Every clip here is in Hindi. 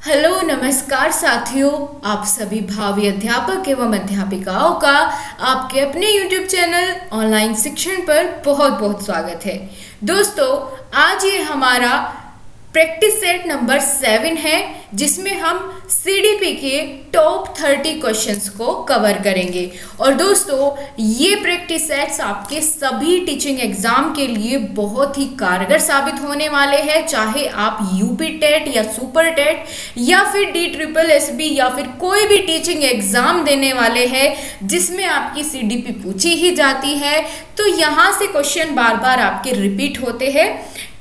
हेलो नमस्कार साथियों, आप सभी भावी अध्यापक एवं अध्यापिकाओं का आपके अपने YouTube चैनल ऑनलाइन शिक्षण पर बहुत बहुत स्वागत है। दोस्तों, आज ये हमारा प्रैक्टिस सेट नंबर 7 है, जिसमें हम CDP के टॉप 30 क्वेश्चंस को कवर करेंगे। और दोस्तों, ये प्रैक्टिस सेट्स आपके सभी टीचिंग एग्जाम के लिए बहुत ही कारगर साबित होने वाले हैं, चाहे आप यूपी टेट या सुपर टेट या फिर DSSB या फिर कोई भी टीचिंग एग्जाम देने वाले हैं जिसमें आपकी CDP पूछी ही जाती है। तो यहाँ से क्वेश्चन बार बार आपके रिपीट होते हैं।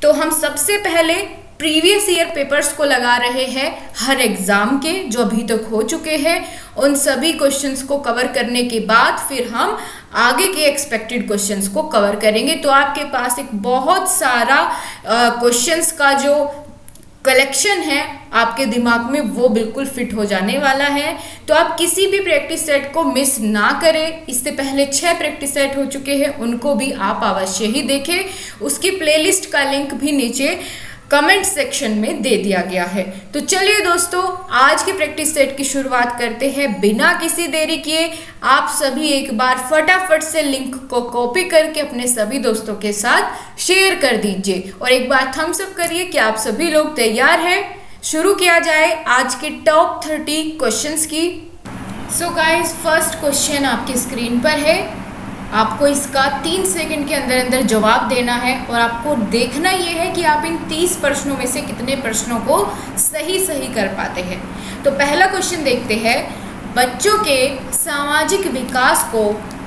तो हम सबसे पहले प्रीवियस ईयर पेपर्स को लगा रहे हैं हर एग्जाम के जो अभी तक हो चुके हैं। उन सभी क्वेश्चंस को कवर करने के बाद फिर हम आगे के एक्सपेक्टेड क्वेश्चंस को कवर करेंगे। तो आपके पास एक बहुत सारा क्वेश्चंस का जो कलेक्शन है आपके दिमाग में वो बिल्कुल फिट हो जाने वाला है। तो आप किसी भी प्रैक्टिस सेट को मिस ना करें। इससे पहले 6 प्रैक्टिस सेट हो चुके हैं, उनको भी आप अवश्य ही देखें। उसकी प्लेलिस्ट का लिंक भी नीचे कमेंट सेक्शन में दे दिया गया है। तो चलिए दोस्तों, आज की प्रैक्टिस सेट की शुरुआत करते हैं बिना किसी देरी किए। आप सभी एक बार फटाफट से लिंक को कॉपी करके अपने सभी दोस्तों के साथ शेयर कर दीजिए और एक बार थम्स अप करिए कि आप सभी लोग तैयार हैं। शुरू किया जाए आज के टॉप 30 क्वेश्चंस की। सो गाइस, फर्स्ट क्वेश्चन आपकी स्क्रीन पर है। आपको इसका 3 सेकंड के अंदर अंदर जवाब देना है और आपको देखना यह है कि आप इन 30 प्रश्नों में से कितने प्रश्नों को सही कर पाते हैं। तो पहला क्वेश्चन देखते हैं। बच्चों के सामाजिक विकास को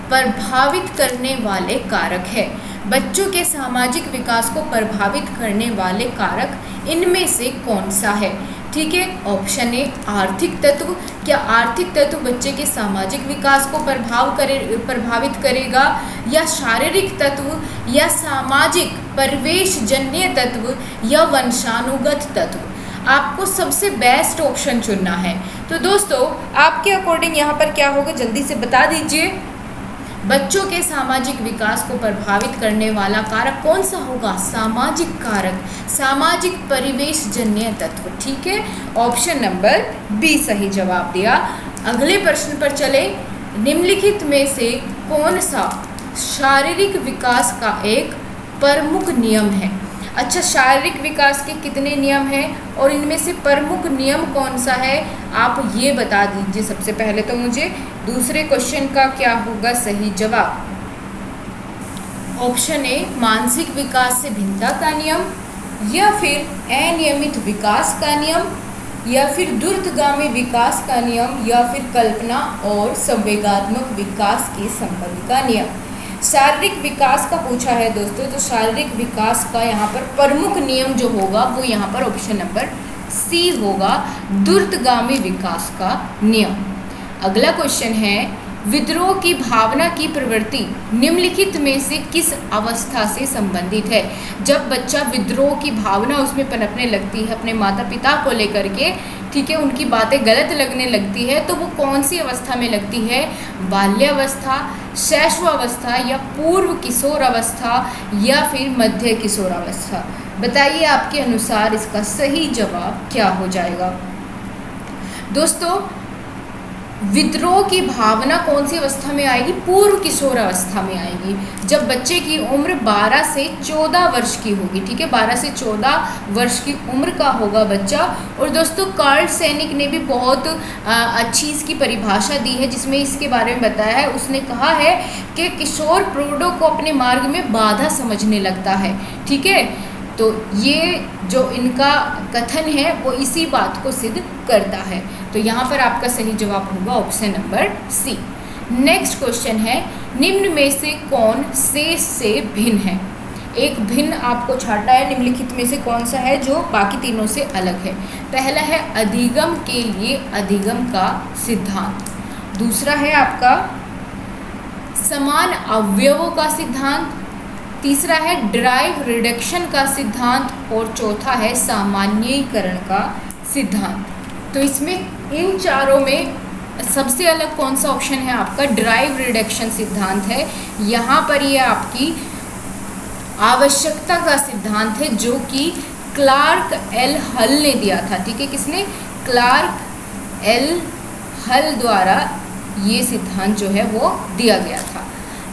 प्रभावित करने वाले कारक है। बच्चों के सामाजिक विकास को प्रभावित करने वाले कारक इनमें से कौन सा है? ठीक है, ऑप्शन ए आर्थिक तत्व। क्या आर्थिक तत्व बच्चे के सामाजिक विकास को प्रभावित करेगा, या शारीरिक तत्व, या सामाजिक परिवेशजन्य तत्व, या वंशानुगत तत्व? आपको सबसे बेस्ट ऑप्शन चुनना है। तो दोस्तों, आपके अकॉर्डिंग यहाँ पर क्या होगा, जल्दी से बता दीजिए। बच्चों के सामाजिक विकास को प्रभावित करने वाला कारक कौन सा होगा? सामाजिक कारक, सामाजिक परिवेशजन्य तत्व। ठीक है, ऑप्शन नंबर बी सही जवाब दिया। अगले प्रश्न पर चले। निम्नलिखित में से कौन सा शारीरिक विकास का एक प्रमुख नियम है? अच्छा, शारीरिक विकास के कितने नियम हैं और इनमें से प्रमुख नियम कौन सा है, आप ये बता दीजिए सबसे पहले तो मुझे। दूसरे क्वेश्चन का क्या होगा सही जवाब? ऑप्शन ए मानसिक विकास से भिन्नता का नियम, या फिर अनियमित विकास का नियम, या फिर द्रुतगामी विकास का नियम, या फिर कल्पना और संवेगात्मक विकास के संबंध का नियम। शारीरिक विकास का पूछा है दोस्तों, तो शारीरिक विकास का यहाँ पर प्रमुख नियम जो होगा वो यहाँ पर ऑप्शन नंबर सी होगा, द्रुतगामी विकास का नियम। अगला क्वेश्चन है। विद्रोह की भावना की प्रवृत्ति निम्नलिखित में से किस अवस्था से संबंधित है? जब बच्चा विद्रोह की भावना उसमें पनपने लगती है अपने माता पिता को लेकर के, ठीक है, उनकी बातें गलत लगने लगती है, तो वो कौन सी अवस्था में लगती है? बाल्यावस्था, शैशवावस्था, या पूर्व किशोर अवस्था, या फिर मध्य किशोर अवस्था? बताइए आपके अनुसार इसका सही जवाब क्या हो जाएगा? दोस्तों, विद्रोह की भावना कौन सी अवस्था में आएगी? पूर्व किशोर अवस्था में आएगी, जब बच्चे की उम्र 12 से 14 वर्ष की होगी। ठीक है, 12 से 14 वर्ष की उम्र का होगा बच्चा। और दोस्तों, कार्ल सैनिक ने भी बहुत अच्छी इसकी परिभाषा दी है, जिसमें इसके बारे में बताया है। उसने कहा है कि किशोर प्रौढ़ों को अपने मार्ग में बाधा समझने लगता है। ठीक है, तो ये जो इनका कथन है वो इसी बात को सिद्ध करता है। तो यहाँ पर आपका सही जवाब होगा option number C. Next question है। निम्न में से कौन शेष से भिन्न है? एक भिन्न आपको छाटा है, निम्नलिखित में से कौन सा है जो बाकी तीनों से अलग है? पहला है अधिगम के लिए अधिगम का सिद्धांत, दूसरा है आपका समान अवयवों का सिद्धांत, तीसरा है ड्राइव रिडक्शन का सिद्धांत, और चौथा है सामान्यीकरण का सिद्धांत। तो इसमें इन चारों में सबसे अलग कौन सा ऑप्शन है? आपका ड्राइव रिडक्शन सिद्धांत है। यहाँ पर ये आपकी आवश्यकता का सिद्धांत है, जो कि क्लार्क एल हल ने दिया था। ठीक है, किसने? क्लार्क एल हल द्वारा ये सिद्धांत जो है वो दिया गया था।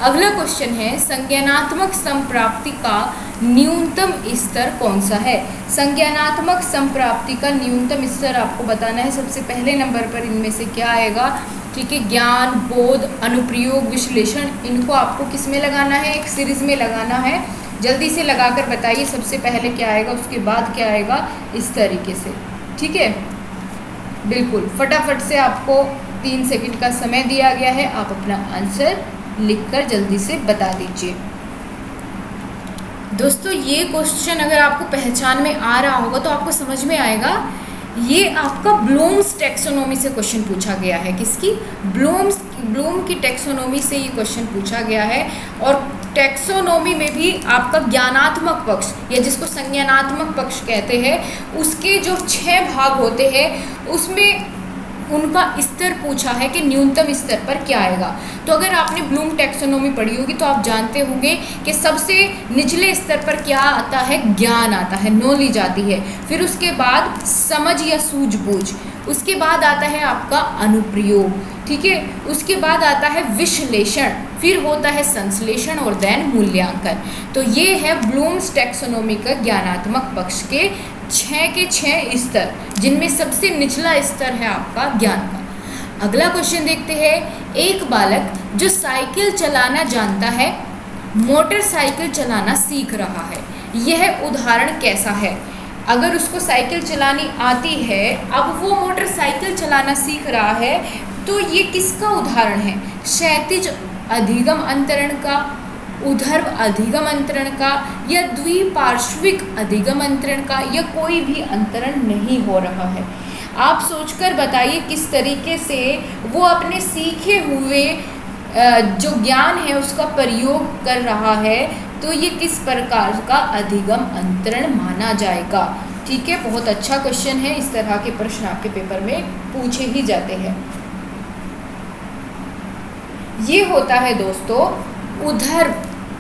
अगला क्वेश्चन है, संज्ञानात्मक संप्राप्ति का न्यूनतम स्तर कौन सा है? संज्ञानात्मक संप्राप्ति का न्यूनतम स्तर आपको बताना है। सबसे पहले नंबर पर इनमें से क्या आएगा? ठीक है, ज्ञान, बोध, अनुप्रयोग, विश्लेषण, इनको आपको किस में लगाना है? एक सीरीज में लगाना है। जल्दी से लगाकर बताइए सबसे पहले क्या आएगा, उसके बाद क्या आएगा, इस तरीके से। ठीक है, बिल्कुल फटाफट से आपको 3 सेकंड का समय दिया गया है, आप अपना आंसर लिखकर जल्दी से बता दीजिए। दोस्तों ये क्वेश्चन अगर आपको पहचान में आ रहा होगा तो आपको समझ में आएगा, ये आपका ब्लूम्स टैक्सोनॉमी से क्वेश्चन पूछा गया है। किसकी? ब्लूम की टैक्सोनॉमी से ये क्वेश्चन पूछा गया है। और टैक्सोनॉमी में भी आपका ज्ञानात्मक पक्ष या जिसको संज्ञानात्मक पक्ष कहते हैं, उसके जो 6 भाग होते हैं उसमें उनका स्तर पूछा है कि न्यूनतम स्तर पर क्या आएगा। तो अगर आपने ब्लूम टैक्सोनॉमी पढ़ी होगी तो आप जानते होंगे कि सबसे निचले स्तर पर क्या आता है? ज्ञान आता है, नॉलेज आती है। फिर उसके बाद समझ या सूझबूझ, उसके बाद आता है आपका अनुप्रयोग, ठीक है, उसके बाद आता है विश्लेषण, फिर होता है संश्लेषण और देन मूल्यांकन। तो ये है ब्लूम्स टैक्सोनॉमी का ज्ञानात्मक पक्ष के 6 स्तर, जिनमें सबसे निचला स्तर है आपका ज्ञान का। अगला क्वेश्चन देखते हैं, एक बालक जो साइकिल चलाना जानता है, मोटरसाइकिल चलाना सीख रहा है, यह उदाहरण कैसा है? अगर उसको साइकिल चलानी आती है, अब वो मोटरसाइकिल चलाना सीख रहा है, तो ये किसका उदाहरण है? क्षैतिज अधिगम अंतरण का, ऊर्ध्व अधिगम अंतरण का, या द्विपार्श्विक अधिगम अंतरण का, या कोई भी अंतरण नहीं हो रहा है। आप सोचकर बताइए किस तरीके से वो अपने सीखे हुए जो ज्ञान है उसका प्रयोग कर रहा है, तो ये किस प्रकार का अधिगम अंतरण माना जाएगा? ठीक है, बहुत अच्छा क्वेश्चन है। इस तरह के प्रश्न आपके पेपर में पूछे ही जाते हैं। ये होता है दोस्तों ऊर्ध्व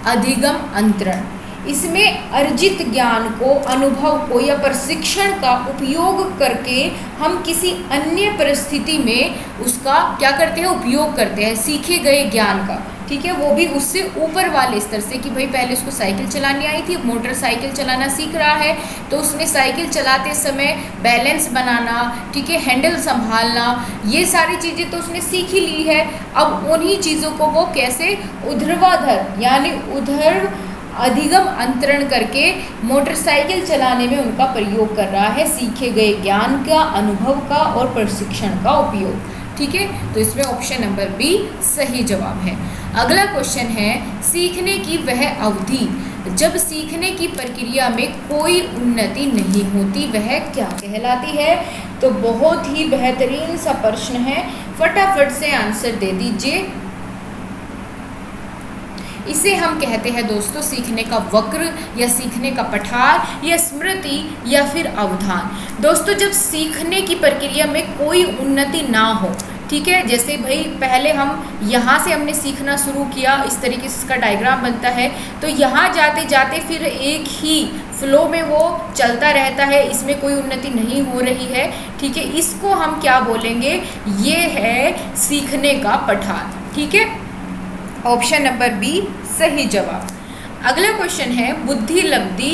अधिगम अंतरण। इसमें अर्जित ज्ञान को, अनुभव को या प्रशिक्षण का उपयोग करके हम किसी अन्य परिस्थिति में उसका क्या करते हैं? उपयोग करते हैं, सीखे गए ज्ञान का। ठीक है, वो भी उससे ऊपर वाले स्तर से कि भाई पहले उसको साइकिल चलानी आई थी, मोटरसाइकिल चलाना सीख रहा है, तो उसने साइकिल चलाते समय बैलेंस बनाना, ठीक है, हैंडल संभालना, ये सारी चीज़ें तो उसने सीख ही ली है। अब उन्हीं चीज़ों को वो कैसे ऊर्ध्वाधर यानी ऊर्ध्व अधिगम अंतरण करके मोटरसाइकिल चलाने में उनका प्रयोग कर रहा है, सीखे गए ज्ञान का, अनुभव का और प्रशिक्षण का उपयोग। ठीक है, तो इसमें ऑप्शन नंबर बी सही जवाब है। अगला क्वेश्चन है, सीखने की वह अवधि जब सीखने की प्रक्रिया में कोई उन्नति नहीं होती वह क्या कहलाती है? तो बहुत ही बेहतरीन सा प्रश्न है, फटाफट से आंसर दे दीजिए। इसे हम कहते हैं दोस्तों सीखने का वक्र या सीखने का पठार या स्मृति या फिर अवधान। दोस्तों जब सीखने की प्रक्रिया में कोई उन्नति ना हो, ठीक है, जैसे भाई पहले हम यहाँ से हमने सीखना शुरू किया, इस तरीके से इसका डायग्राम बनता है, तो यहाँ जाते जाते फिर एक ही फ्लो में वो चलता रहता है, इसमें कोई उन्नति नहीं हो रही है। ठीक है, इसको हम क्या बोलेंगे? ये है सीखने का पठार। ठीक है, ऑप्शन नंबर बी सही जवाब। अगला क्वेश्चन है, बुद्धि लब्धि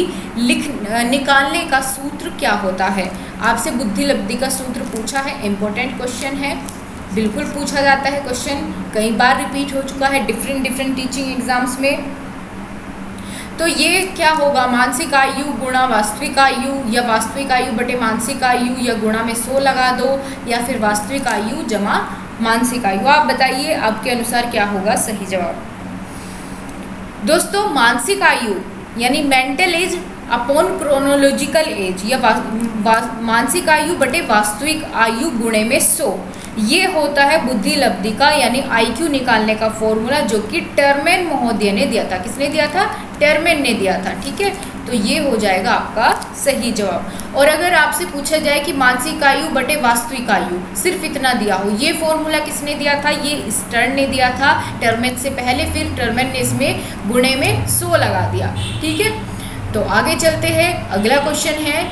निकालने का सूत्र क्या होता है? आपसे बुद्धि लब्धि का सूत्र पूछा है, इंपॉर्टेंट क्वेश्चन है, बिल्कुल पूछा जाता है क्वेश्चन, कई बार रिपीट हो चुका है डिफरेंट टीचिंग एग्जाम्स में। तो ये क्या होगा? मानसिक आयु गुणा वास्तविक आयु, या वास्तविक आयु बटे मानसिक आयु, या गुणा में 100 लगा दो, या फिर वास्तविक आयु जमा मानसिक आयु। आप बताइए आपके अनुसार क्या होगा सही जवाब? दोस्तों मानसिक आयु यानी mental as upon chronological age, या मानसिक आयु बटे वास्तविक आयु गुणे में 100, ये होता है बुद्धि लब्धि का यानी IQ निकालने का फॉर्मूला, जो कि टर्मेन महोदय ने दिया था। किसने दिया था? टर्मेन ने दिया था। ठीक है, तो ये हो जाएगा आपका सही जवाब। और अगर आपसे पूछा जाए कि मानसिक आयु बटे वास्तविक आयु सिर्फ इतना दिया हो, ये फॉर्मूला किसने दिया था? ये स्टर्न ने दिया था टर्मेन से पहले, फिर टर्मेन ने इसमें गुणे में 100 लगा दिया। ठीक है, तो आगे चलते हैं। अगला क्वेश्चन है,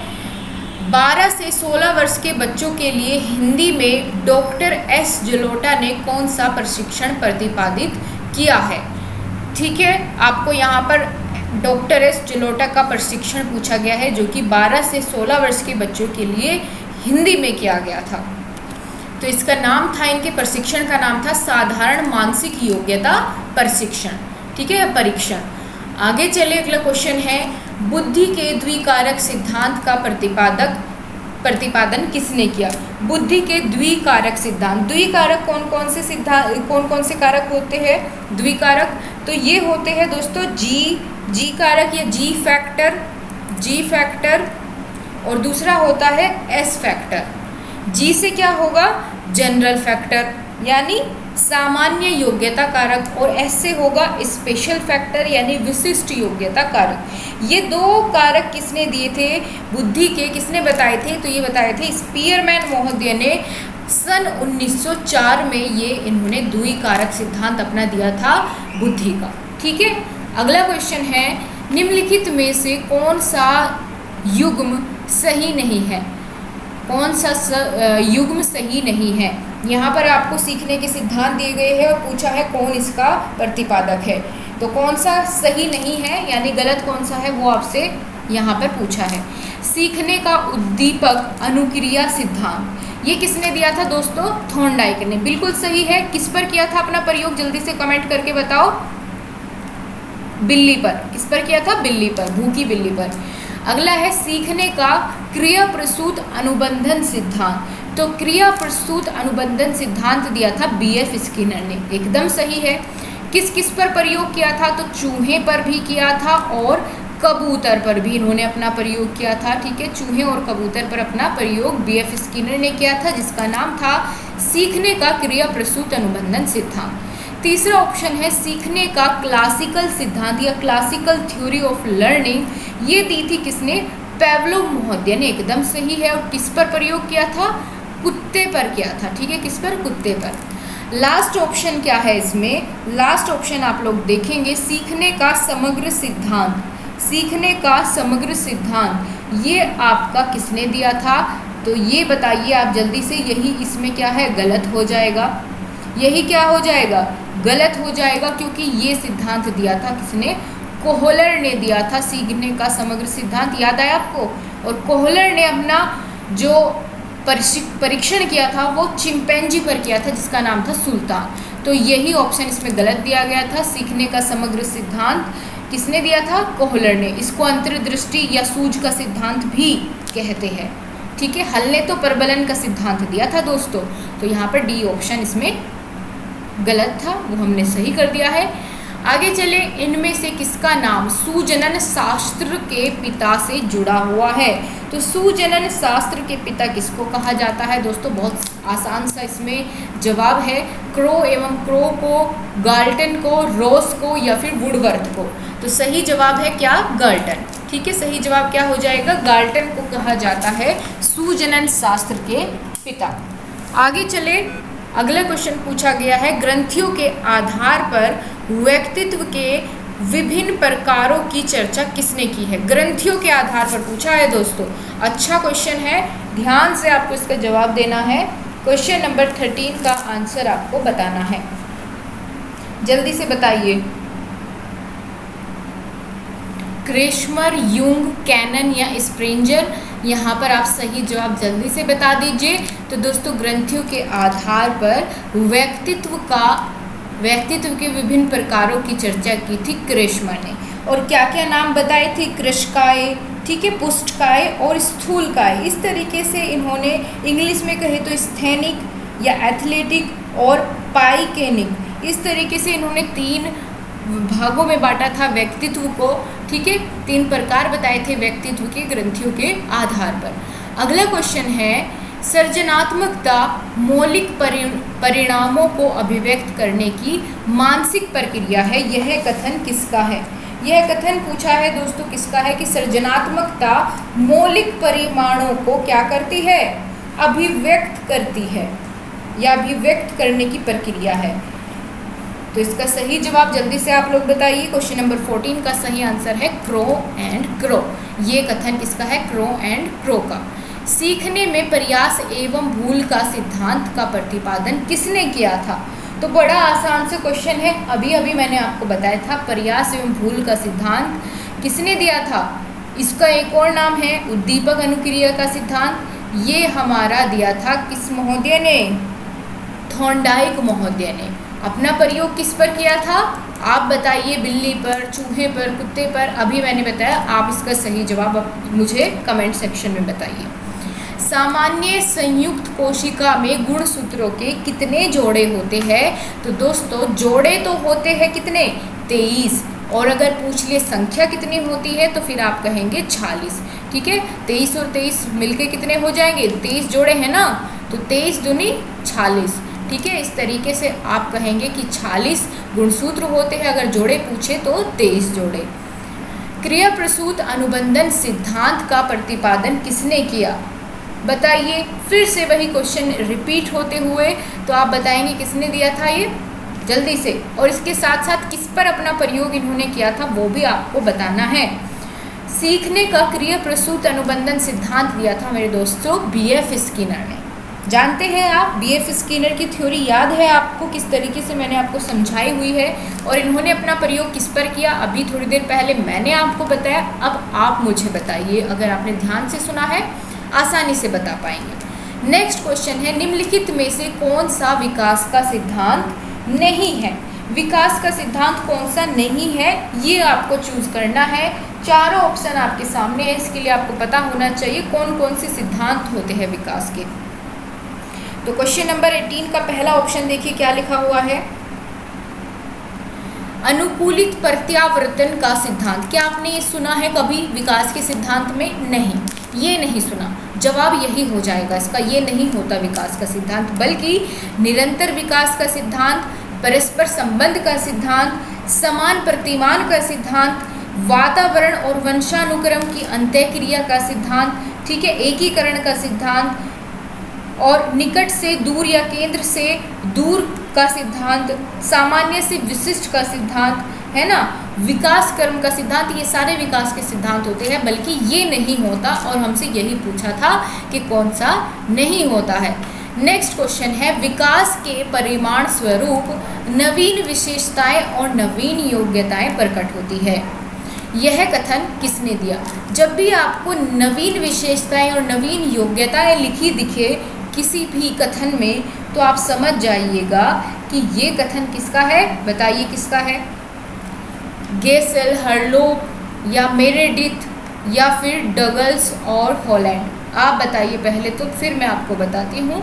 12 से 16 वर्ष के बच्चों के लिए हिंदी में डॉक्टर एस जलोटा ने कौन सा प्रशिक्षण प्रतिपादित किया है? ठीक है, आपको यहाँ पर डॉक्टर एस जलोटा का प्रशिक्षण पूछा गया है जो कि 12 से 16 वर्ष के बच्चों के लिए हिंदी में किया गया था। तो इसका नाम था, इनके प्रशिक्षण का नाम था साधारण मानसिक योग्यता प्रशिक्षण। ठीक है, परीक्षण। आगे चले, अगला क्वेश्चन है, बुद्धि के द्विकारक सिद्धांत का प्रतिपादन किसने किया? बुद्धि के द्विकारक सिद्धांत। द्विकारक कौन कौन से कारक होते हैं? द्विकारक तो ये होते हैं दोस्तों जी कारक या जी फैक्टर और दूसरा होता है एस फैक्टर। जी से क्या होगा? जनरल फैक्टर यानी सामान्य योग्यता कारक, और एस से होगा स्पेशल फैक्टर यानी विशिष्ट योग्यता कारक। ये दो कारक किसने दिए थे? बुद्धि के किसने बताए थे? तो ये बताए थे स्पीयरमैन महोदय ने सन 1904 में। ये इन्होंने द्विकारक सिद्धांत अपना दिया था बुद्धि का। ठीक है, अगला क्वेश्चन है, निम्नलिखित में से कौन सा युग्म सही नहीं है? कौन सा युग्म सही नहीं है? यहाँ पर आपको सीखने के सिद्धांत दिए गए हैं और पूछा है कौन इसका प्रतिपादक है। तो कौन सा सही नहीं है यानी गलत कौन सा है वो आपसे यहाँ पर पूछा है। सीखने का उद्दीपक अनुक्रिया सिद्धांत, ये किसने दिया था दोस्तों? थॉर्नडाइक ने। बिल्कुल सही है। किस पर किया था अपना प्रयोग? जल्दी से कमेंट करके बताओ। बिल्ली पर। किस पर किया था? बिल्ली पर, भूखी बिल्ली पर। अगला है सीखने का क्रिया प्रसूत अनुबंधन सिद्धांत। तो क्रिया प्रसूत अनुबंधन सिद्धांत दिया था बीएफ स्किनर ने। एकदम सही है। किस किस पर प्रयोग किया था? तो चूहे पर भी किया था और कबूतर पर भी इन्होंने अपना प्रयोग किया था। ठीक है, चूहे और कबूतर पर अपना प्रयोग बीएफ स्किनर ने किया था, जिसका नाम था सीखने का क्रिया प्रसूत अनुबंधन सिद्धांत। तीसरा ऑप्शन है सीखने का क्लासिकल सिद्धांत या क्लासिकल थ्योरी ऑफ लर्निंग। ये दी थी किसने? पेवलोव महोदय ने। एकदम सही है। और किस पर प्रयोग किया था? कुत्ते पर किया था। ठीक है, किस पर? कुत्ते पर। लास्ट ऑप्शन क्या है इसमें? लास्ट ऑप्शन आप लोग देखेंगे सीखने का समग्र सिद्धांत। सीखने का समग्र सिद्धांत ये आपका किसने दिया था? तो ये बताइए आप जल्दी से। यही इसमें क्या है? गलत हो जाएगा। यही क्या हो जाएगा? गलत हो जाएगा, क्योंकि ये सिद्धांत दिया था किसने? कोहलर ने दिया था सीखने का समग्र सिद्धांत। याद आया आपको? और कोहलर ने अपना जो परीक्षण किया था वो चिंपैंजी पर किया था, जिसका नाम था सुल्तान। तो यही ऑप्शन इसमें गलत दिया गया था। सीखने का समग्र सिद्धांत किसने दिया था? कोहलर ने। इसको अंतर्दृष्टि या सूझ का सिद्धांत भी कहते हैं। ठीक है, हल ने तो प्रबलन का सिद्धांत दिया था दोस्तों। तो यहाँ पर डी ऑप्शन इसमें गलत था, वो हमने सही कर दिया है। आगे चले, इनमें से किसका नाम सुजनन शास्त्र के पिता से जुड़ा हुआ है? तो सुजनन शास्त्र के पिता किसको कहा जाता है दोस्तों? बहुत आसान सा इसमें जवाब है। क्रो एवं क्रो को, गाल्टन को, रोस को या फिर वुडवर्थ को। तो सही जवाब है क्या? गाल्टन। ठीक है, सही जवाब क्या हो जाएगा? गाल्टन को कहा जाता है सुजनन शास्त्र के पिता। आगे चले, अगला क्वेश्चन पूछा गया है ग्रंथियों के आधार पर व्यक्तित्व के विभिन्न प्रकारों की चर्चा किसने की है? ग्रंथियों के आधार पर पूछा है दोस्तों। अच्छा क्वेश्चन है, ध्यान से आपको इसका जवाब देना है। क्वेश्चन नंबर 13 का आंसर आपको बताना है। जल्दी से बताइए। क्रेशमर, यूंग, कैनन या स्प्रिंजर? यहाँ पर आप सही जवाब जल्दी से बता दीजिए। तो दोस्तों ग्रंथियों के आधार पर व्यक्तित्व के विभिन्न प्रकारों की चर्चा की थी क्रेशमर ने। और क्या क्या नाम बताए थे? कृशकाय, ठीक है, पुष्टकाय और स्थूलकाय। इस तरीके से इन्होंने इंग्लिश में कहे तो स्थैनिक या एथलेटिक और पाइकेनिक, इस तरीके से इन्होंने 3 भागों में बांटा था व्यक्तित्व को। ठीक है, 3 प्रकार बताए थे व्यक्तित्व के ग्रंथियों के आधार पर। अगला क्वेश्चन है सृजनात्मकता मौलिक परिणामों को अभिव्यक्त करने की मानसिक प्रक्रिया है। यह कथन किसका है? यह कथन पूछा है दोस्तों किसका है कि सृजनात्मकता मौलिक परिमाणों को क्या करती है? अभिव्यक्त करती है या अभिव्यक्त करने की प्रक्रिया है। तो इसका सही जवाब जल्दी से आप लोग बताइए। क्वेश्चन नंबर 14 का सही आंसर है क्रो एंड क्रो। ये कथन किसका है? क्रो एंड क्रो का। सीखने में प्रयास एवं भूल का सिद्धांत का प्रतिपादन किसने किया था? तो बड़ा आसान से क्वेश्चन है, अभी अभी मैंने आपको बताया था प्रयास एवं भूल का सिद्धांत किसने दिया था। इसका एक और नाम है उद्दीपक अनुक्रिया का सिद्धांत। ये हमारा दिया था किस महोदय ने? थॉर्नडाइक महोदय ने। अपना प्रयोग किस पर किया था? आप बताइए, बिल्ली पर, चूहे पर, कुत्ते पर? अभी मैंने बताया, आप इसका सही जवाब मुझे कमेंट सेक्शन में बताइए। सामान्य संयुक्त कोशिका में गुणसूत्रों के कितने जोड़े होते हैं? तो दोस्तों जोड़े तो होते हैं कितने? 23। और अगर पूछ लिए संख्या कितनी होती है तो फिर आप कहेंगे 46। ठीक है, 23 और 23 मिलके कितने हो जाएंगे? 23 जोड़े हैं ना, तो 23 दूनी 46। ठीक है, इस तरीके से आप कहेंगे कि 46 गुणसूत्र होते हैं। अगर जोड़े पूछे तो 23 जोड़े। क्रिया प्रसूत अनुबंधन सिद्धांत का प्रतिपादन किसने किया? बताइए, फिर से वही क्वेश्चन रिपीट होते हुए, तो आप बताएंगे किसने दिया था ये जल्दी से, और इसके साथ साथ किस पर अपना प्रयोग इन्होंने किया था वो भी आपको बताना है। सीखने का क्रिया प्रसूत अनुबंधन सिद्धांत दिया था मेरे दोस्तों बीएफ स्किनर ने। जानते हैं आप बीएफ स्किनर की थ्योरी याद है आपको, किस तरीके से मैंने आपको समझाई हुई है, और इन्होंने अपना प्रयोग किस पर किया अभी थोड़ी देर पहले मैंने आपको बताया। अब आप मुझे बताइए, अगर आपने ध्यान से सुना है आसानी से बता पाएंगे। नेक्स्ट क्वेश्चन है, निम्नलिखित में से कौन सा विकास का सिद्धांत नहीं है? विकास का सिद्धांत कौन सा नहीं है ये आपको चूज करना है। चारों ऑप्शन आपके सामने है, इसके लिए आपको पता होना चाहिए कौन कौन से सिद्धांत होते हैं विकास के। तो क्वेश्चन नंबर 18 का पहला ऑप्शन देखिए क्या लिखा हुआ है, अनुकूलित प्रत्यावर्तन का सिद्धांत। क्या आपने ये सुना है कभी विकास के सिद्धांत में? नहीं, ये नहीं सुना। जवाब यही हो जाएगा इसका, ये नहीं होता विकास का सिद्धांत, बल्कि निरंतर विकास का सिद्धांत, परस्पर संबंध का सिद्धांत, समान प्रतिमान का सिद्धांत, वातावरण और वंशानुक्रम की अंतःक्रिया का सिद्धांत, ठीक है, एकीकरण का सिद्धांत, और निकट से दूर या केंद्र से दूर का सिद्धांत, सामान्य से विशिष्ट का सिद्धांत, है ना, विकास क्रम का सिद्धांत, ये सारे विकास के सिद्धांत होते हैं, बल्कि ये नहीं होता। और हमसे यही पूछा था कि कौन सा नहीं होता है। नेक्स्ट क्वेश्चन है, विकास के परिमाण स्वरूप नवीन विशेषताएं और नवीन योग्यताएं प्रकट होती है। यह कथन किसने दिया? जब भी आपको नवीन विशेषताएं और नवीन योग्यताएं लिखी दिखे किसी भी कथन में, तो आप समझ जाइएगा कि ये कथन किसका है। बताइए किसका है? गेसेल, हरलोक या मेरेडिथ या फिर डगल्स और हॉलैंड? आप बताइए पहले, तो फिर मैं आपको बताती हूँ।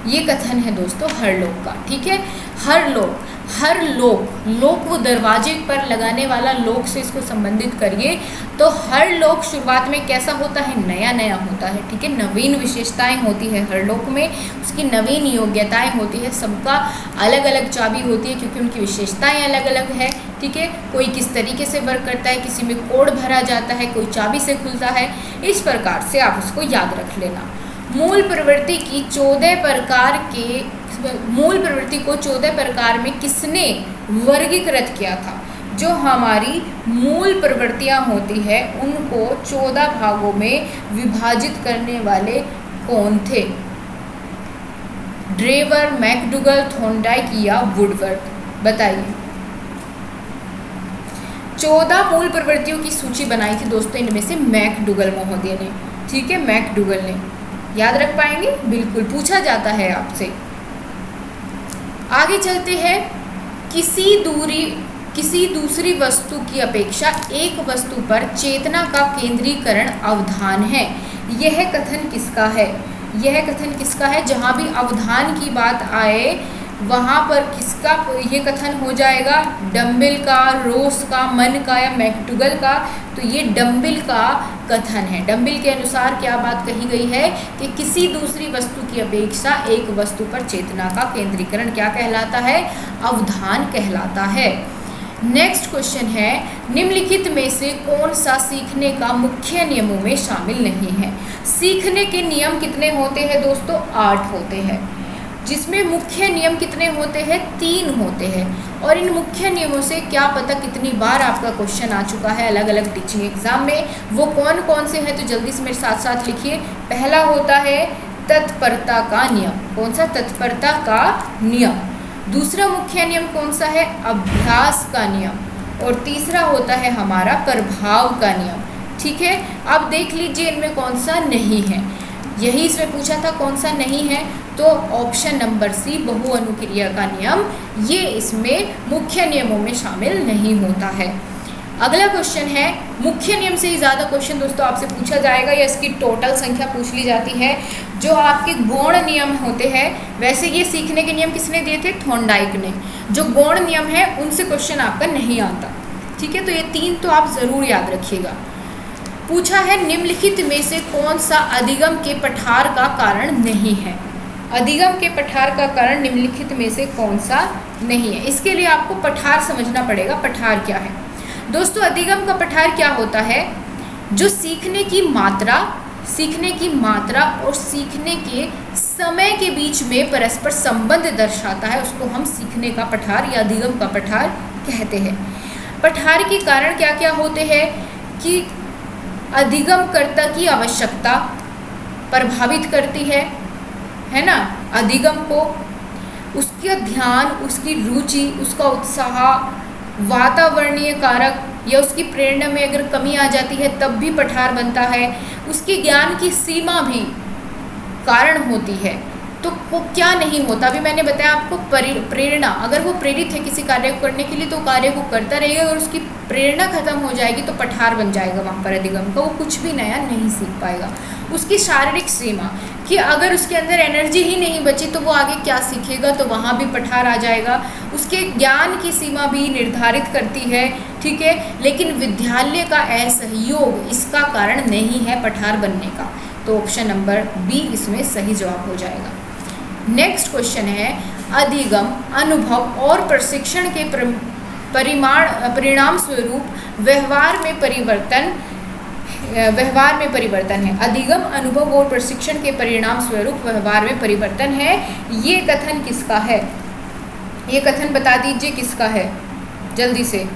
ये कथन है दोस्तों हरलोक का। ठीक है, हरलोक, हर लोक, लोक वो दरवाजे पर लगाने वाला लोक से इसको संबंधित करिए। तो हर लोक शुरुआत में कैसा होता है? नया नया होता है। ठीक है, नवीन विशेषताएं होती है हर लोक में, उसकी नवीन योग्यताएं होती है, सबका अलग अलग चाबी होती है क्योंकि उनकी विशेषताएं अलग अलग है। ठीक है, कोई किस तरीके से वर्क करता है, किसी में कोड भरा जाता है, कोई चाबी से खुलता है। इस प्रकार से आप उसको याद रख लेना। मूल प्रवृत्ति की 14 प्रकार के मूल प्रवृत्ति को 14 प्रकार में किसने वर्गीकृत किया था? जो हमारी मूल प्रवृत्तियां होती है उनको 14 भागों में विभाजित करने वाले कौन थे? ड्रेवर, मैकडूगल, थॉर्नडाइक या वुडवर्थ? बताइए। 14 मूल प्रवृत्तियों की सूची बनाई थी दोस्तों इनमें से मैकडूगल महोदय ने। ठीक है, मैकडूगल ने। याद रख पाएंगे? बिल्कुल, पूछा जाता है आपसे। आगे चलते हैं। किसी दूसरी वस्तु की अपेक्षा एक वस्तु पर चेतना का केंद्रीकरण अवधान है। यह कथन किसका है? यह कथन किसका है? जहाँ भी अवधान की बात आए वहाँ पर किसका ये कथन हो जाएगा? डम्बिल का, रोस का, मन का या मैकडूगल का? तो ये डम्बिल का कथन है। डम्बिल के अनुसार क्या बात कही गई है कि किसी दूसरी वस्तु की अपेक्षा एक वस्तु पर चेतना का केंद्रीकरण क्या कहलाता है? अवधान कहलाता है। नेक्स्ट क्वेश्चन है, निम्नलिखित में से कौन सा सीखने का मुख्य नियमों में शामिल नहीं है? सीखने के नियम कितने होते हैं दोस्तों? 8 होते हैं। जिसमें मुख्य नियम कितने होते हैं, 3 होते हैं। और इन मुख्य नियमों से क्या पता कितनी बार आपका क्वेश्चन आ चुका है अलग अलग टीचिंग एग्जाम में, वो कौन कौन से हैं तो जल्दी से मेरे साथ साथ लिखिए। पहला होता है तत्परता का नियम। कौन सा? तत्परता का नियम। दूसरा मुख्य नियम कौन सा है? अभ्यास का नियम। और तीसरा होता है हमारा प्रभाव का नियम। ठीक है, अब देख लीजिए इनमें कौन सा नहीं है। यही इसमें पूछा था कौन सा नहीं है, तो ऑप्शन नंबर सी बहुअनुक्रिया का नियम, ये इसमें मुख्य नियमों में शामिल नहीं होता है। अगला क्वेश्चन है, मुख्य नियम से ही ज़्यादा क्वेश्चन दोस्तों आपसे पूछा जाएगा या इसकी टोटल संख्या पूछ ली जाती है। जो आपके गौण नियम होते हैं, वैसे ये सीखने के नियम किसने दिए थे? थॉर्नडाइक ने। जो गौण नियम है उनसे क्वेश्चन आपका नहीं आता। ठीक है, तो ये 3 तो आप ज़रूर याद रखिएगा। पूछा है निम्नलिखित में से कौन सा अधिगम के पठार का कारण नहीं है? अधिगम के पठार का कारण निम्नलिखित में से कौन सा नहीं है? इसके लिए आपको पठार समझना पड़ेगा। पठार क्या है दोस्तों? अधिगम का पठार क्या होता है? जो सीखने की मात्रा और सीखने के समय के बीच में परस्पर संबंध दर्शाता है, उसको हम सीखने का पठार या अधिगम का पठार कहते हैं। पठार के कारण क्या क्या होते हैं कि अधिगमकर्ता की आवश्यकता प्रभावित करती है ना, अधिगम को, उसका ध्यान, उसकी रुचि, उसका उत्साह, वातावरणीय कारक या उसकी प्रेरणा में अगर कमी आ जाती है तब भी पठार बनता है। उसके ज्ञान की सीमा भी कारण होती है। तो वो क्या नहीं होता, अभी मैंने बताया आपको प्रेरणा, अगर वो प्रेरित है किसी कार्य को करने के लिए तो कार्य को करता रहेगा, और उसकी प्रेरणा खत्म हो जाएगी तो पठार बन जाएगा वहाँ पर अधिगम का, वो कुछ भी नया नहीं सीख पाएगा। उसकी शारीरिक सीमा, कि अगर उसके अंदर एनर्जी ही नहीं बची तो वो आगे क्या सीखेगा, तो वहाँ भी पठार आ जाएगा। उसके ज्ञान की सीमा भी निर्धारित करती है। ठीक है, लेकिन विद्यालय का असहयोग इसका कारण नहीं है पठार बनने का, तो ऑप्शन नंबर बी इसमें सही जवाब हो जाएगा। नेक्स्ट क्वेश्चन है, अधिगम, अनुभव और प्रशिक्षण के परिणाम स्वरूप व्यवहार में परिवर्तन है। अधिगम, अनुभव और प्रशिक्षण के परिणाम स्वरूप व्यवहार में परिवर्तन है। ये कथन किसका है? ये कथन बता दीजिए किसका है जल्दी से।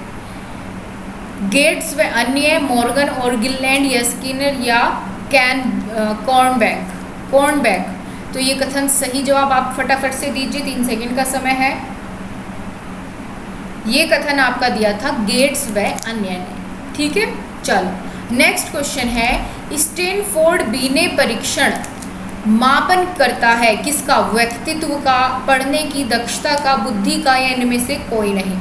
गेट्स व अन्य, मॉर्गन और गिललैंड या स्किनर या कॉर्नबैक। तो ये कथन सही जवाब आप फटाफट से दीजिए, 3 सेकंड का समय है। ये कथन आपका दिया था गेट्स व अन्य ने। ठीक है, चलो नेक्स्ट क्वेश्चन है, स्टैनफोर्ड बीने परीक्षण मापन करता है किसका? व्यक्तित्व का, पढ़ने की दक्षता का, बुद्धि का, या इनमें से कोई नहीं।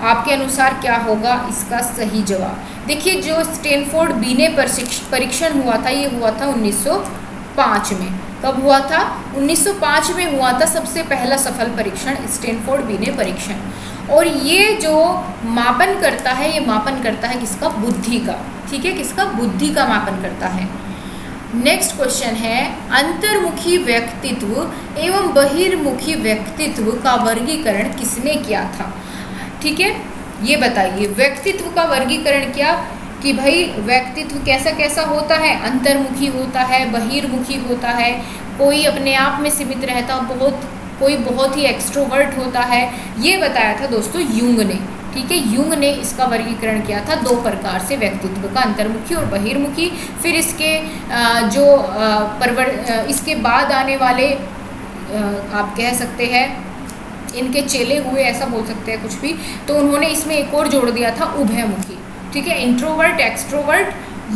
आपके अनुसार क्या होगा इसका सही जवाब? देखिए, जो स्टैनफोर्ड बीने परीक्षण हुआ था, ये हुआ था 1905 में। कब हुआ था? 1905 में हुआ था सबसे पहला सफल परीक्षण, स्टैनफोर्ड बीने परीक्षण। और ये जो मापन करता है, ये मापन करता है किसका? बुद्धि का। ठीक है, किसका? बुद्धि का मापन करता है। नेक्स्ट क्वेश्चन है, अंतर्मुखी व्यक्तित्व एवं बहिर्मुखी व्यक्तित्व का वर्गीकरण किसने किया था? ठीक है, ये बताइए, व्यक्तित्व का वर्गीकरण किया कि भाई व्यक्तित्व कैसा कैसा होता है, अंतर्मुखी होता है, बहिर्मुखी होता है, कोई अपने आप में सीमित रहता, कोई बहुत ही एक्सट्रोवर्ट होता है। ये बताया था दोस्तों यूंग ने। ठीक है, यूंग ने इसका वर्गीकरण किया था 2 प्रकार से व्यक्तित्व का, अंतर्मुखी और बहिर्मुखी। फिर इसके इसके बाद आने वाले आप कह सकते हैं इनके चेले हुए, ऐसा बोल सकते हैं कुछ भी, तो उन्होंने इसमें एक और जोड़ दिया था, उभयमुखी। ठीक है, इंट्रोवर्ट, एक्सट्रोवर्ट,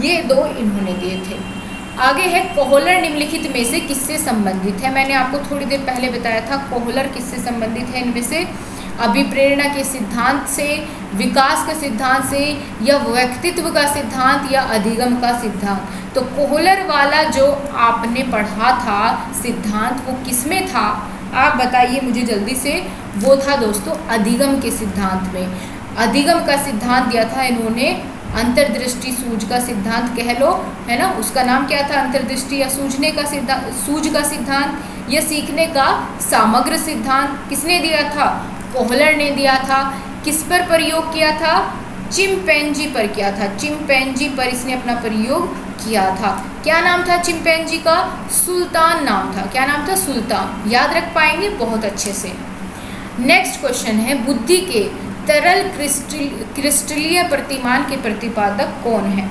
ये 2 इन्होंने दिए थे। आगे है, कोहलर निम्नलिखित में से किससे संबंधित है? मैंने आपको थोड़ी देर पहले बताया था कोहलर किससे संबंधित है, इनमें से अभिप्रेरणा के सिद्धांत से, विकास के सिद्धांत से, या व्यक्तित्व का सिद्धांत, या अधिगम का सिद्धांत। तो कोहलर वाला जो आपने पढ़ा था सिद्धांत, वो किसमें था आप बताइए मुझे जल्दी से। वो था दोस्तों अधिगम के सिद्धांत में। अधिगम का सिद्धांत दिया था इन्होंने, अंतर्दृष्टि सूझ का सिद्धांत कह लो, है ना, उसका नाम क्या था? अंतर्दृष्टि या सूझने का सिद्धांत, सूझ का सिद्धांत, या सीखने का समग्र सिद्धांत। किसने दिया था? कोहलर ने दिया था। किस पर प्रयोग किया था? चिंपैंजी पर किया था। चिंपैंजी पर इसने अपना प्रयोग किया था। क्या नाम था चिंपैंजी का? सुल्तान नाम था। क्या नाम था? सुल्तान। याद रख पाएंगे बहुत अच्छे से। नेक्स्ट क्वेश्चन है, बुद्धि के तरल क्रिस्टलीय प्रतिमान के प्रतिपादक कौन है?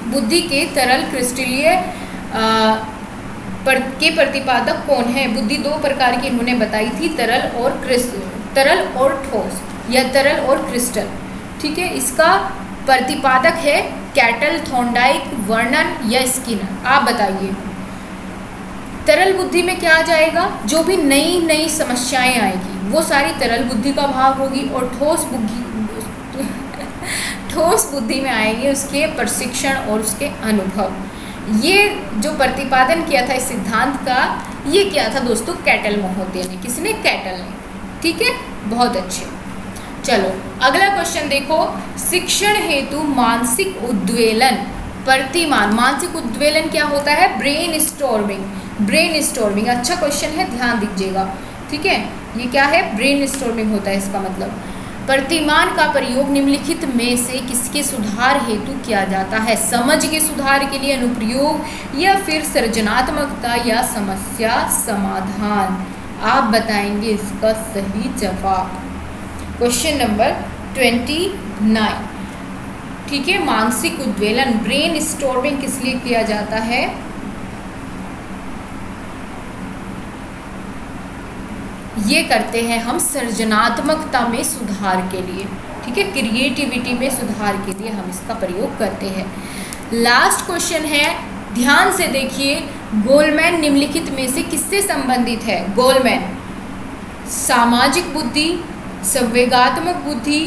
बुद्धि के तरल क्रिस्टलीय के प्रतिपादक कौन है? बुद्धि दो प्रकार की इन्होंने बताई थी, तरल और ठोस या तरल और क्रिस्टल। ठीक है, इसका प्रतिपादक है कैटल, थॉर्नडाइक, वर्नन या स्किनर। आप बताइए तरल बुद्धि में क्या आ जाएगा? जो भी नई नई समस्याएं आएगी वो सारी तरल बुद्धि का भाग होगी, और ठोस बुद्धि में आएंगे उसके प्रशिक्षण और उसके अनुभव। ये जो प्रतिपादन किया था इस सिद्धांत का, ये किया था दोस्तों कैटल महोदय ने। किसने? कैटल ने। ठीक है, बहुत अच्छे। चलो अगला क्वेश्चन देखो, शिक्षण हेतु मानसिक उद्वेलन प्रतिमान। मानसिक उद्वेलन क्या होता है? Brain storming. अच्छा क्वेश्चन है, ध्यान दीजिएगा। ठीक है, ये क्या है? ब्रेन स्टॉर्मिंग होता है इसका मतलब। प्रतिमान का प्रयोग निम्नलिखित में से किसके सुधार हेतु किया जाता है? समझ के सुधार के लिए, अनुप्रयोग, या फिर सृजनात्मकता या समस्या समाधान। आप बताएंगे इसका सही जवाब। Question number 29। ठीक है, मानसिक उद्वेलन ब्रेन स्टॉर्मिंग किस लिए किया जाता है? ये करते हैं हम सृजनात्मकता में सुधार के लिए। ठीक है, क्रिएटिविटी में सुधार के लिए हम इसका प्रयोग करते हैं। लास्ट क्वेश्चन है, ध्यान से देखिए, गोलमैन निम्नलिखित में से किससे संबंधित है? गोलमैन सामाजिक बुद्धि, संवेगात्मक बुद्धि,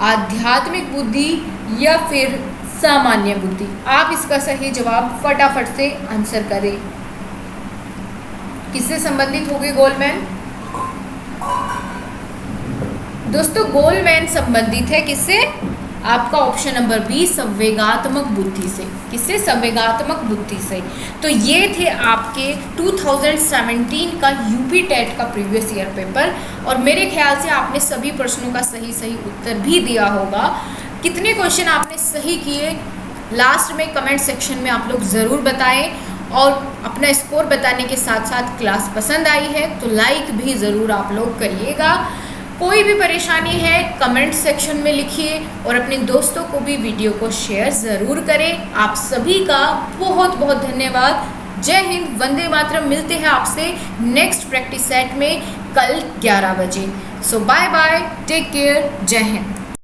आध्यात्मिक बुद्धि या फिर सामान्य बुद्धि। आप इसका सही जवाब फटाफट से आंसर करें। किससे संबंधित होंगे गोलमैन? दोस्तों गोलमैन संबंधित है किससे? आपका ऑप्शन नंबर बी, संवेगात्मक बुद्धि से। किससे? संवेगात्मक बुद्धि से। तो ये थे आपके 2017 का यूपी टेट का प्रीवियस ईयर पेपर, और मेरे ख्याल से आपने सभी प्रश्नों का सही उत्तर भी दिया होगा। कितने क्वेश्चन आपने सही किए लास्ट में कमेंट सेक्शन में आप लोग ज़रूर बताएं, और अपना स्कोर बताने के साथ साथ क्लास पसंद आई है तो लाइक भी ज़रूर आप लोग करिएगा। कोई भी परेशानी है कमेंट सेक्शन में लिखिए, और अपने दोस्तों को भी वीडियो को शेयर ज़रूर करें। आप सभी का बहुत बहुत धन्यवाद। जय हिंद, वंदे मातरम। मिलते हैं आपसे नेक्स्ट प्रैक्टिस सेट में कल 11 बजे। सो बाय बाय, टेक केयर, जय हिंद।